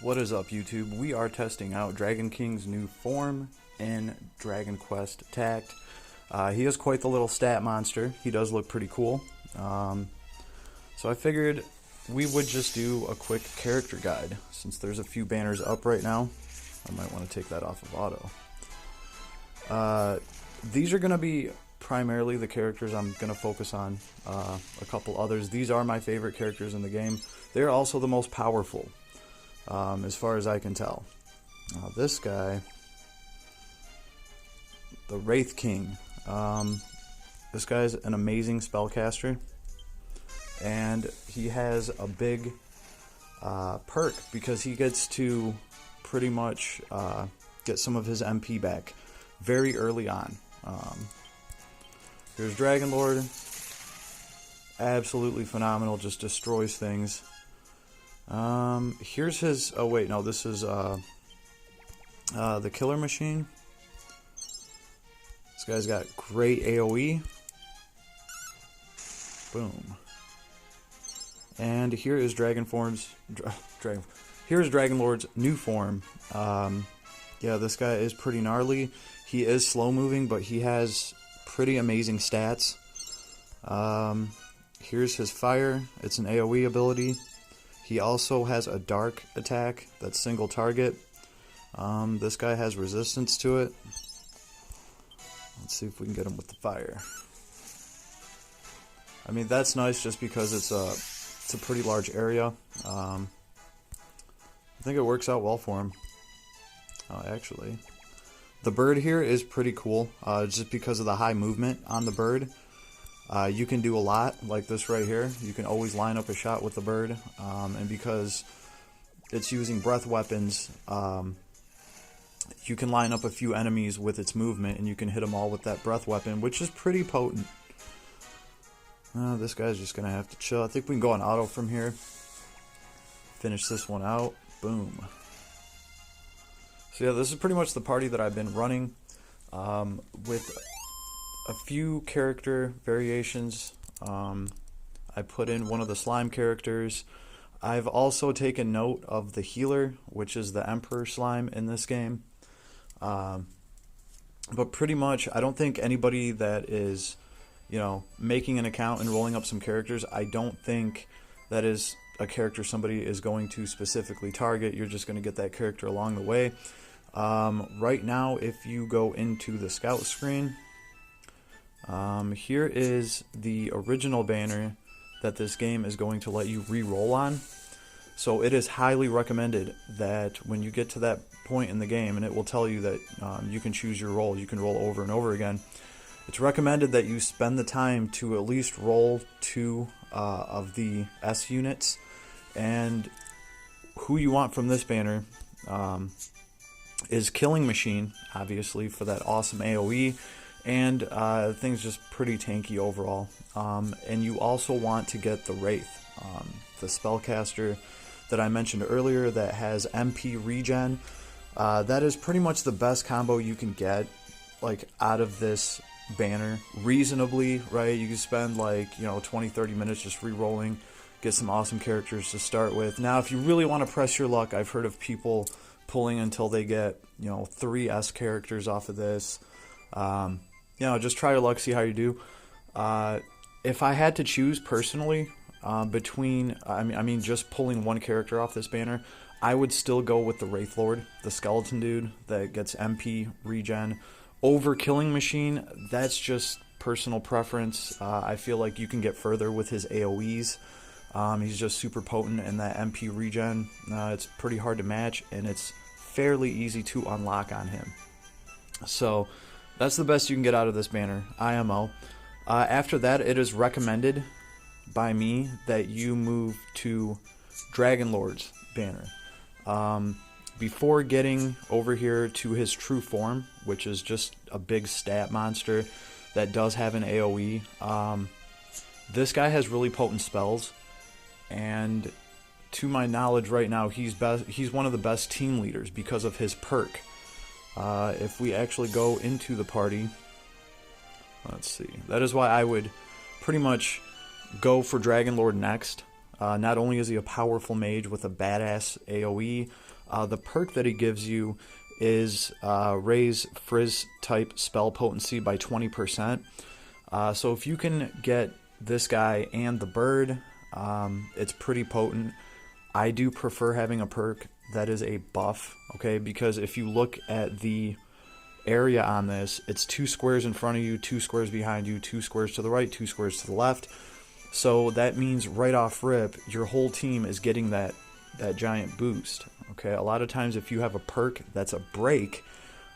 What is up, YouTube? We are testing out Dragon King's new form in Dragon Quest TACT. He is quite the little stat monster. He does look pretty cool. So I figured we would just do a quick character guide. Since there's a few banners up right now, I might want to take that off of auto. These are going to be primarily the characters I'm going to focus on. A couple others. These are my favorite characters in the game. They're also the most powerful. As far as I can tell. This guy, the Wraith King, this guy's an amazing spellcaster, and he has a big perk because he gets to pretty much get some of his MP back very early on. Here's Dragon Lord, absolutely phenomenal, just destroys things. Here's his, oh wait, no, this is, the Killer Machine. This guy's got great AoE. Boom. And here is here's Dragon Lord's new form. Yeah, this guy is pretty gnarly. He is slow moving, but he has pretty amazing stats. Here's his fire. It's an AoE ability. He also has a dark attack that's single target. This guy has resistance to it. Let's see if we can get him with the fire. I mean, that's nice just because it's a pretty large area. I think it works out well for him. Actually, the bird here is pretty cool just because of the high movement on the bird. You can do a lot, like this right here. You can always line up a shot with the bird, and because it's using breath weapons, you can line up a few enemies with its movement, and you can hit them all with that breath weapon, which is pretty potent. This guy's just going to have to chill. I think we can go on auto from here. Finish this one out. Boom. So yeah, this is pretty much the party that I've been running with a few character variations. I put in one of the slime characters. I've also taken note of the healer, which is the Emperor slime in this game. But pretty much, I don't think anybody that is, making an account and rolling up some characters, I don't think that is a character somebody is going to specifically target. You're just going to get that character along the way. Right now, if you go into the scout screen, here is the original banner that this game is going to let you re-roll on. So it is highly recommended that when you get to that point in the game, and it will tell you that you can choose your roll, you can roll over and over again. It's recommended that you spend the time to at least roll 2 of the S units, and who you want from this banner is Killing Machine, obviously, for that awesome AoE. And things just pretty tanky overall. And you also want to get the Wraith, the spellcaster that I mentioned earlier that has MP regen. That is pretty much the best combo you can get, like, out of this banner reasonably, right? You can spend like 20-30 minutes just re-rolling, get some awesome characters to start with. Now, if you really want to press your luck, I've heard of people pulling until they get 3 S characters off of this. Just try your luck, see how you do. If I had to choose personally between, just pulling one character off this banner, I would still go with the Wraith Lord, the skeleton dude that gets MP regen, over Killing Machine. That's just personal preference. I feel like you can get further with his AoEs. He's just super potent, and that MP regen, it's pretty hard to match, and it's fairly easy to unlock on him. So that's the best you can get out of this banner, IMO. After that, it is recommended by me that you move to Dragon Lord's banner. Before getting over here to his true form, which is just a big stat monster that does have an AoE, this guy has really potent spells, and to my knowledge right now, he's one of the best team leaders because of his perk. If we actually go into the party, let's see. That is why I would pretty much go for Dragon Lord next. Not only is he a powerful mage with a badass AoE, the perk that he gives you is raise Frizz type spell potency by 20%. So if you can get this guy and the bird, it's pretty potent. I do prefer having a perk that is a buff, okay? Because if you look at the area on this, it's 2 squares in front of you, 2 squares behind you, 2 squares to the right, 2 squares to the left. So that means right off rip, your whole team is getting that giant boost, okay? A lot of times if you have a perk that's a break,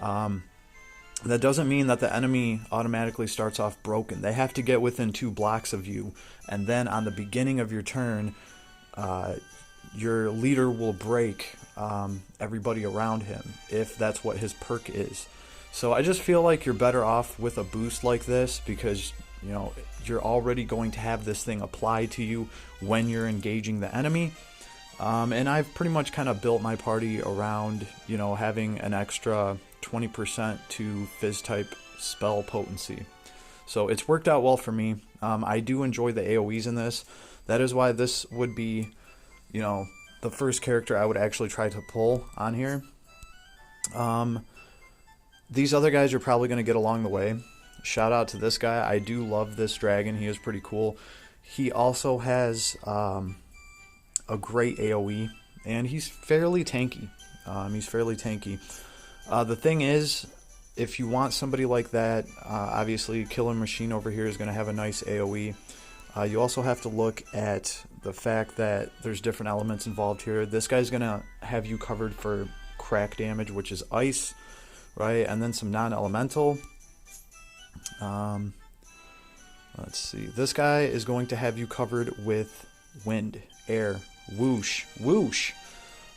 that doesn't mean that the enemy automatically starts off broken. They have to get within 2 blocks of you, and then on the beginning of your turn, your leader will break everybody around him, if that's what his perk is. So I just feel like you're better off with a boost like this, because you know you're already going to have this thing applied to you when you're engaging the enemy. And I've pretty much kind of built my party around, you know, having an extra 20% to Fizz type spell potency. So it's worked out well for me. I do enjoy the AoEs in this. That is why this would be, you know, the first character I would actually try to pull on here. These other guys are probably going to get along the way. Shout out to this guy. I do love this dragon. He is pretty cool. He also has a great AoE, and he's fairly tanky. The thing is, if you want somebody like that, obviously Killer Machine over here is going to have a nice AoE. You also have to look at the fact that there's different elements involved here. This guy's going to have you covered for crack damage, which is ice, right? And then some non-elemental. Let's see. This guy is going to have you covered with wind, air, whoosh, whoosh.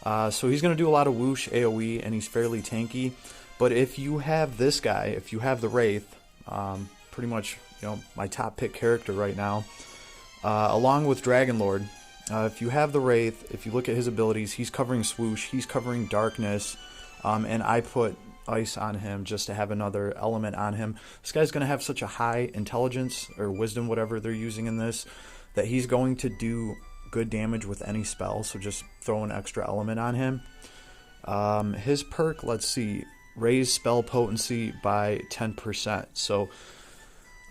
So he's going to do a lot of whoosh AoE, and he's fairly tanky. But if you have this guy, if you have the Wraith, pretty much, you know, my top pick character right now, along with Dragon Lord, if you have the Wraith, if you look at his abilities, he's covering swoosh, he's covering darkness, and I put ice on him just to have another element on him. This guy's going to have such a high intelligence or wisdom, whatever they're using in this, that he's going to do good damage with any spell. So just throw an extra element on him. His perk, let's see, raise spell potency by 10%. So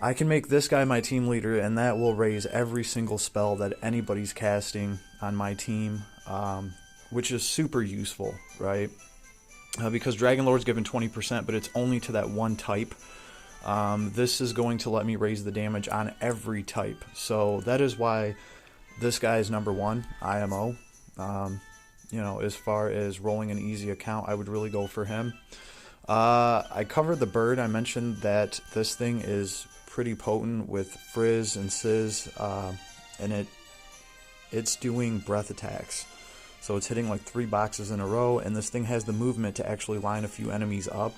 I can make this guy my team leader, and that will raise every single spell that anybody's casting on my team, which is super useful, right? Because Dragon Lord's given 20%, but it's only to that one type. This is going to let me raise the damage on every type. So that is why this guy is number 1, IMO. You know, as far as rolling an easy account, I would really go for him. I covered the bird. I mentioned that this thing is pretty potent with Frizz and Sizz, and it's doing breath attacks. So it's hitting like 3 boxes in a row, and this thing has the movement to actually line a few enemies up.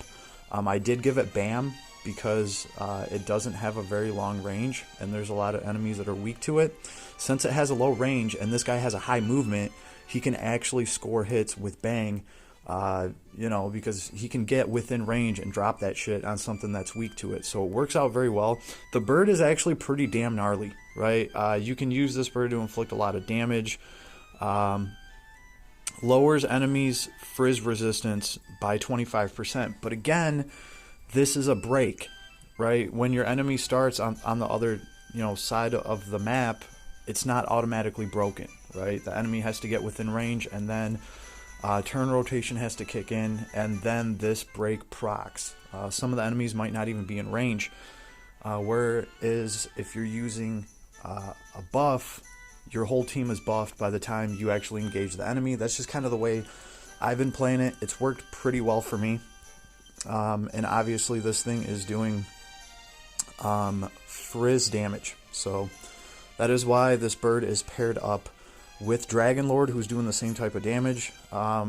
I did give it BAM because it doesn't have a very long range, and there's a lot of enemies that are weak to it. Since it has a low range and this guy has a high movement, he can actually score hits with bang, you know, because he can get within range and drop that shit on something that's weak to it. So it works out very well. The bird is actually pretty damn gnarly, right? You can use this bird to inflict a lot of damage. Lowers enemies' Frizz resistance by 25%. But again, this is a break, right? When your enemy starts on the other, you know, side of the map, it's not automatically broken, right? The enemy has to get within range, and then turn rotation has to kick in, and then this break procs. Some of the enemies might not even be in range. Whereas if you're using a buff, your whole team is buffed by the time you actually engage the enemy. That's just kind of the way I've been playing it. It's worked pretty well for me. And obviously this thing is doing Frizz damage. So that is why this bird is paired up with Dragon Lord, who's doing the same type of damage.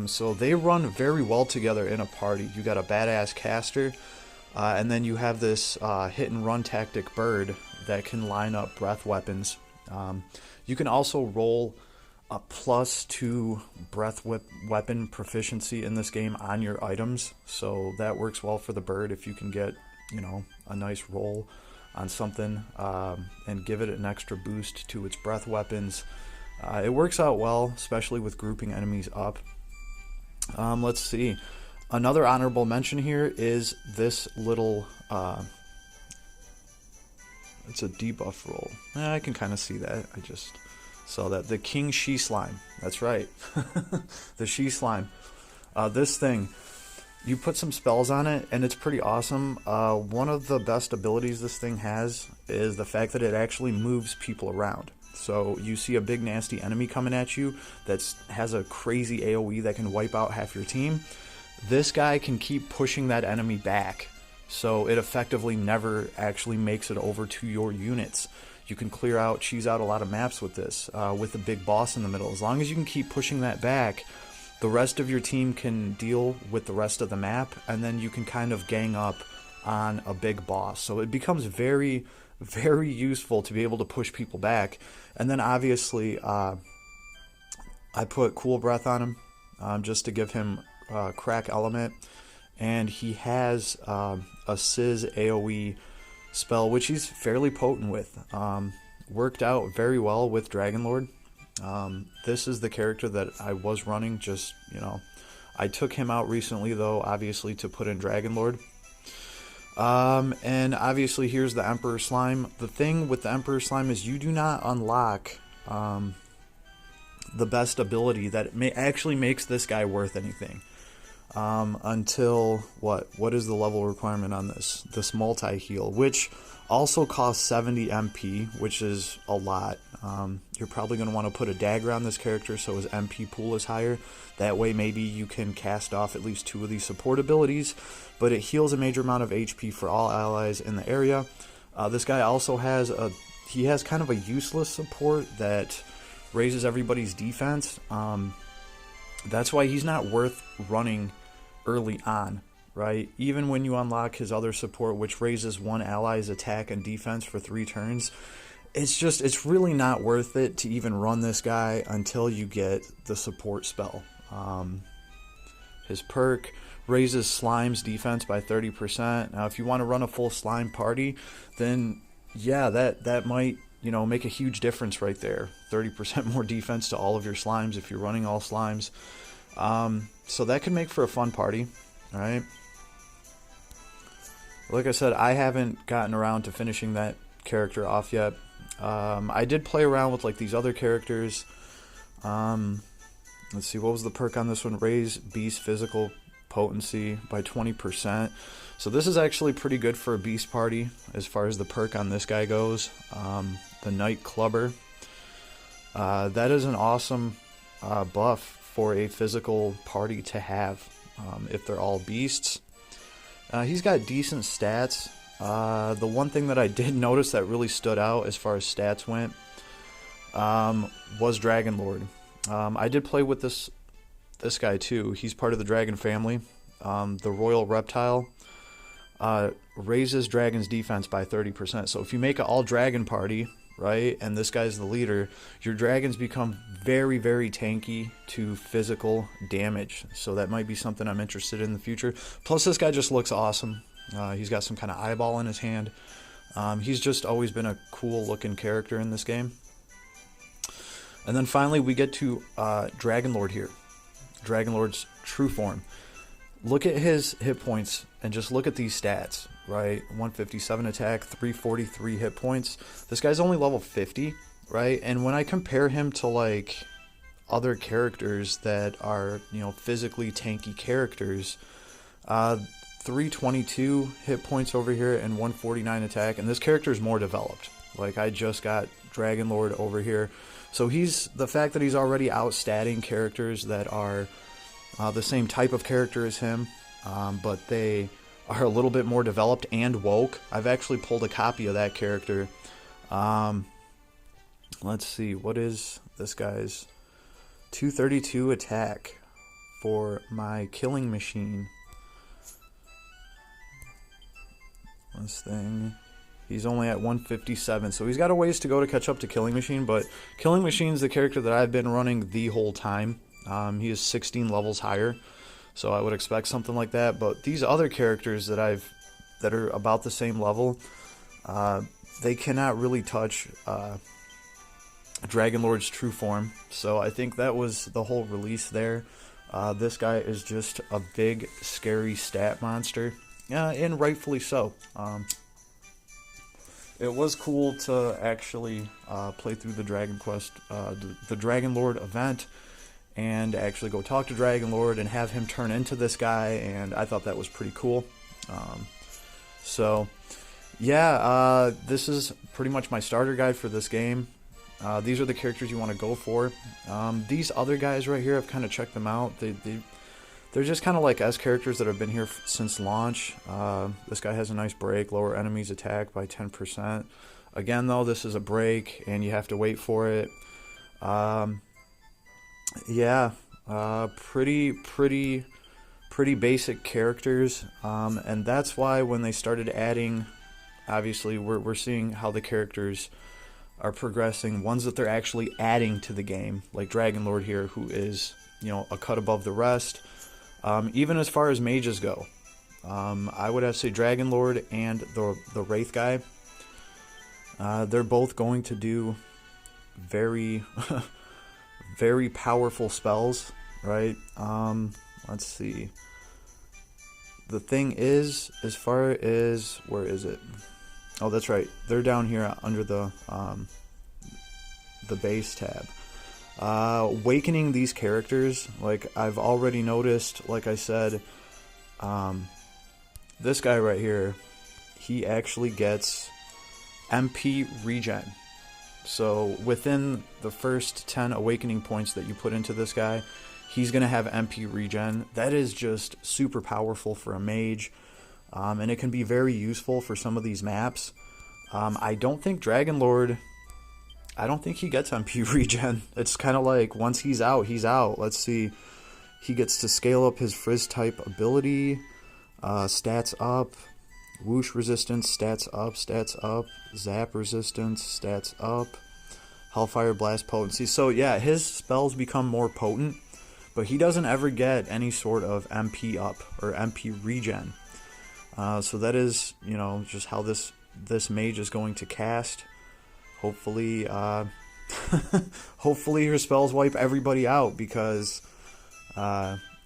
So they run very well together in a party. You got a badass caster, and then you have this hit and run tactic bird that can line up breath weapons. You can also roll a +2 breath weapon proficiency in this game on your items, so that works well for the bird if you can get, you know, a nice roll on something and give it an extra boost to its breath weapons. It works out well, especially with grouping enemies up. Let's see. Another honorable mention here is this little, it's a debuff roll. I can kind of see that. I just saw that. The King She Slime. That's right. The She Slime. This thing, you put some spells on it, and it's pretty awesome. One of the best abilities this thing has is the fact that it actually moves people around. So you see a big nasty enemy coming at you that has a crazy AoE that can wipe out half your team. This guy can keep pushing that enemy back, so it effectively never actually makes it over to your units. You can cheese out a lot of maps with this, with a big boss in the middle. As long as you can keep pushing that back, the rest of your team can deal with the rest of the map, and then you can kind of gang up on a big boss. So it becomes very, very useful to be able to push people back. And then obviously, I put Cool Breath on him, just to give him crack element, and he has a Sizz AoE spell, which he's fairly potent with. Worked out very well with Dragonlord. This is the character that I was running, just, I took him out recently though, obviously, to put in Dragonlord. And obviously here's the Emperor Slime. The thing with the Emperor Slime is you do not unlock the best ability that actually makes this guy worth anything. Until, what is the level requirement on this multi-heal, which also costs 70 MP, which is a lot. You're probably going to want to put a dagger on this character so his MP pool is higher. That way maybe you can cast off at least 2 of these support abilities, but it heals a major amount of HP for all allies in the area. This guy also has kind of a useless support that raises everybody's defense. That's why he's not worth running early on, right? Even when you unlock his other support, which raises one ally's attack and defense for 3 turns, it's really not worth it to even run this guy until you get the support spell. His perk raises Slime's defense by 30%. Now, if you want to run a full Slime party, then yeah, that might, make a huge difference right there. 30% more defense to all of your Slimes if you're running all Slimes. So that can make for a fun party, alright? Like I said, I haven't gotten around to finishing that character off yet. I did play around with like these other characters. Let's see, what was the perk on this one? Raise Beast physical potency by 20%. So this is actually pretty good for a Beast party as far as the perk on this guy goes. The Night Clubber. That is an awesome buff for a physical party to have if they're all beasts. He's got decent stats. The one thing that I did notice that really stood out as far as stats went was Dragonlord. I did play with this guy too. He's part of the dragon family. The Royal Reptile raises dragon's defense by 30%. So if you make an all dragon party, right, and this guy's the leader, your dragons become very, very tanky to physical damage. So that might be something I'm interested in the future. Plus, this guy just looks awesome. He's got some kind of eyeball in his hand. He's just always been a cool looking character in this game. And then finally we get to Dragonlord here. Dragonlord's true form. Look at his hit points and just look at these stats, right? 157 attack, 343 hit points. This guy's only level 50, right? And when I compare him to like other characters that are, physically tanky characters, 322 hit points over here and 149 attack, and this character is more developed. Like, I just got Dragonlord over here, so the fact that he's already outstatting characters that are the same type of character as him, but they are a little bit more developed and woke. I've actually pulled a copy of that character. Let's see, what is this guy's 232 attack for my killing machine? This thing, he's only at 157, so he's got a ways to go to catch up to Killing Machine, but Killing Machine's the character that I've been running the whole time. He is 16 levels higher, so I would expect something like that. But these other characters that are about the same level, they cannot really touch Dragon Lord's true form. So I think that was the whole release there. This guy is just a big, scary stat monster, and rightfully so. It was cool to actually play through the Dragon Quest, the Dragon Lord event, and actually go talk to Dragon Lord and have him turn into this guy, and I thought that was pretty cool. So, yeah, this is pretty much my starter guide for this game. These are the characters you want to go for. These other guys right here, I've kind of checked them out. They're just kind of like S characters that have been here since launch. This guy has a nice break, lower enemies attack by 10%. Again, though, this is a break, and you have to wait for it. Yeah, pretty basic characters, and that's why when they started adding, obviously we're seeing how the characters are progressing, ones that they're actually adding to the game, like Dragon Lord here, who is, you know, a cut above the rest. Even as far as mages go, I would have to say Dragon Lord and the Wraith guy, they're both going to do very very powerful spells, right? Let's see. The thing is, as far as, where is it? Oh, that's right. They're down here under the base tab. Awakening these characters, like I've already noticed, like I said, this guy right here, he actually gets MP regen. So within the first 10 awakening points that you put into this guy, he's going to have MP regen. That is just super powerful for a mage, and it can be very useful for some of these maps. I don't think Dragon Lord, I don't think he gets MP regen. It's kind of like once he's out, he's out. Let's see. He gets to scale up his Frizz type ability, stats up, whoosh resistance, stats up, zap resistance, stats up, hellfire blast potency. So yeah, his spells become more potent, but he doesn't ever get any sort of MP up or MP regen. So that is, you know, just how this mage is going to cast. Hopefully, hopefully your spells wipe everybody out, because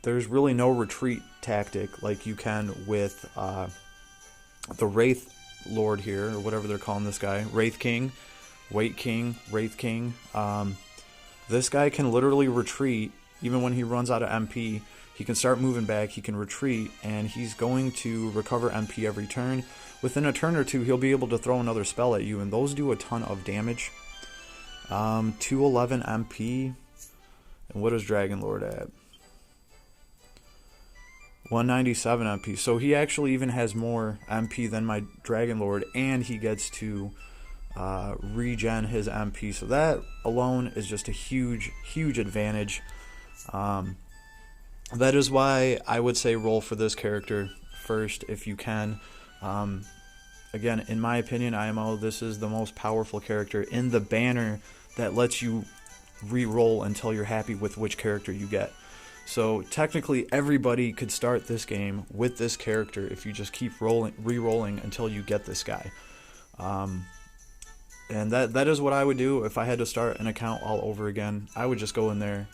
there's really no retreat tactic like you can with the Wraith Lord here, or whatever they're calling this guy, Wraith King, Wait King, Wraith King. This guy can literally retreat even when he runs out of MP. He can start moving back, he can retreat, and he's going to recover MP every turn. Within a turn or two, he'll be able to throw another spell at you, and those do a ton of damage. 211 MP. And what is Dragon Lord at? 197 MP. So he actually even has more MP than my Dragon Lord, and he gets to regen his MP. So that alone is just a huge advantage. That is why I would say roll for this character first if you can. Again, in my opinion, IMO, this is the most powerful character in the banner that lets you re-roll until you're happy with which character you get. So technically everybody could start this game with this character if you just keep re-rolling until you get this guy. And that is what I would do if I had to start an account all over again. I would just go in there.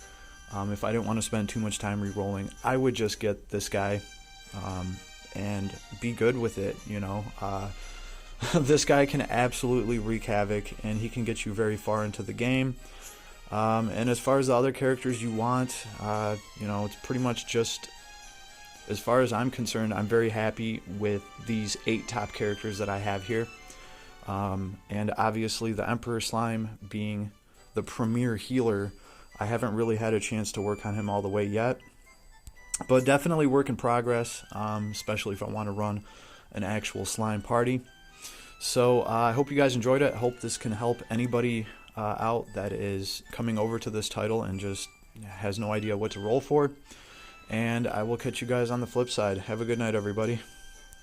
If I didn't want to spend too much time re-rolling, I would just get this guy and be good with it, you know. This guy can absolutely wreak havoc, and he can get you very far into the game. And as far as the other characters you want, you know, it's pretty much just, as far as I'm concerned, I'm very happy with these 8 top characters that I have here. And obviously the Emperor Slime being the premier healer, I haven't really had a chance to work on him all the way yet. But definitely work in progress, especially if I want to run an actual slime party. So I hope you guys enjoyed it. I hope this can help anybody out that is coming over to this title and just has no idea what to roll for. And I will catch you guys on the flip side. Have a good night, everybody.